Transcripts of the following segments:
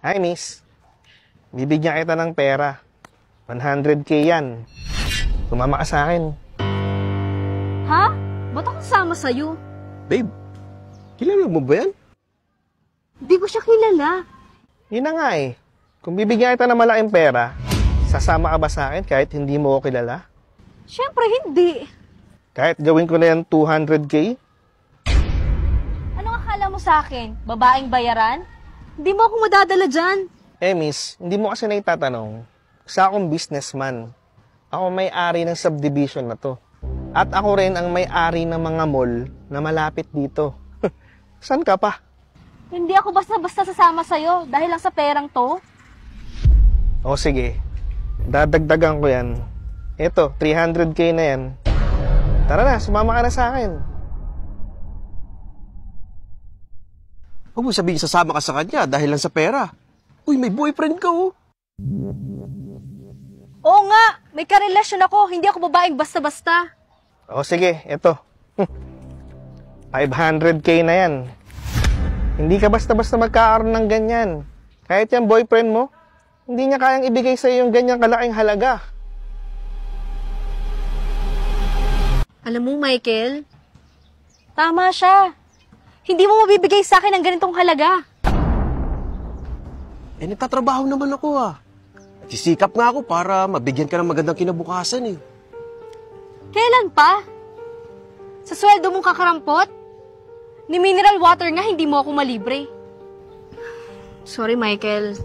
Hi, miss. Bibigyan kita ng pera. 100K yan. Sumama ka sa akin. Ha? Ba't ako kasama sa'yo? Babe, kilala mo ba yan? Hindi ko siya kilala. Yun na nga eh. Kung bibigyan kita ng malaking pera, sasama ka ba sa akin kahit hindi mo ako kilala? Siyempre hindi. Kahit gawin ko na yan 200K? Anong akala mo sa akin? Babaeng bayaran? Hindi mo ako madadala dyan. Miss, hindi mo kasi naitatanong. Sa akong businessman. Ako may-ari ng subdivision na to. At ako rin ang may-ari ng mga mall na malapit dito. San ka pa? Hindi ako basta-basta sasama sa'yo dahil lang sa perang to. O sige, dadagdagan ko yan. Eto, 300K na yan. Tara na, sumama ka na sa akin. Huwag mo sabihin sasama ka sa kanya dahil lang sa pera. Uy, may boyfriend ka oh. Oo nga, may karelasyon ako. Hindi ako babaeng basta-basta. O sige, eto. 500K na yan. Hindi ka basta-basta magkakaroon ng ganyan. Kahit yung boyfriend mo, hindi niya kayang ibigay sa'yo yung ganyang kalaking halaga. Alam mo, Michael, tama siya. Hindi mo mabibigay sa akin ang ganitong halaga. Nagtatrabaho naman ako ah. Sisikap nga ako para mabigyan ka ng magandang kinabukasan eh. Kailan pa? Sa sweldo mong kakarampot? Ni mineral water nga hindi mo ako malibre. Sorry, Michael.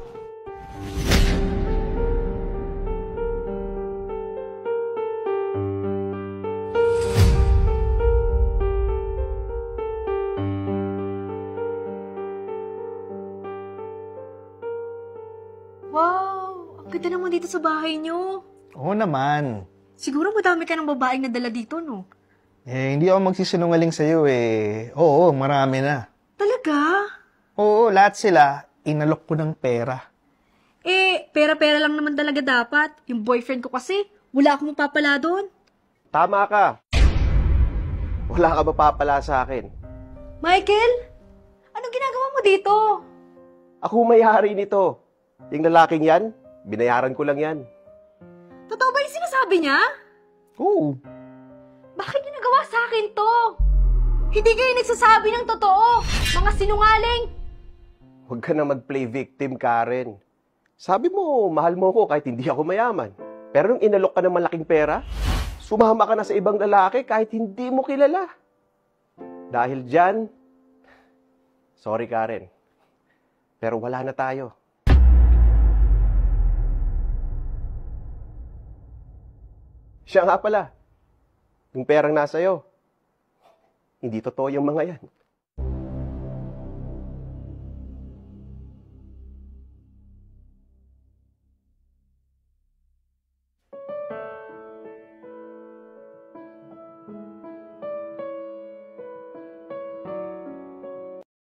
Wow! Ang ganda naman dito sa bahay niyo. Oo naman. Siguro madami ka ng babaeng nadala dito, no? Hindi ako magsisinungaling sa'yo eh. Oo, marami na. Talaga? Oo, lahat sila, inalok ko ng pera. Pera-pera lang naman talaga dapat. Yung boyfriend ko kasi, wala akong mapapala doon. Tama ka. Wala ka mapapala sa akin. Michael? Anong ginagawa mo dito? Ako may-ari nito. Yung lalaking yan, binayaran ko lang yan. Totoo ba yung sinasabi niya? Oo. Bakit niya nagawa sa akin to? Hindi kayo nagsasabi ng totoo. Mga sinungaling. Huwag ka na mag-play victim, Karen. Sabi mo, mahal mo ko kahit hindi ako mayaman. Pero nung inalok ka ng malaking pera, sumama ka na sa ibang lalaki kahit hindi mo kilala. Dahil dyan, sorry Karen, pero wala na tayo. Siya nga pala, yung perang nasa iyo, hindi totoo yung mga yan.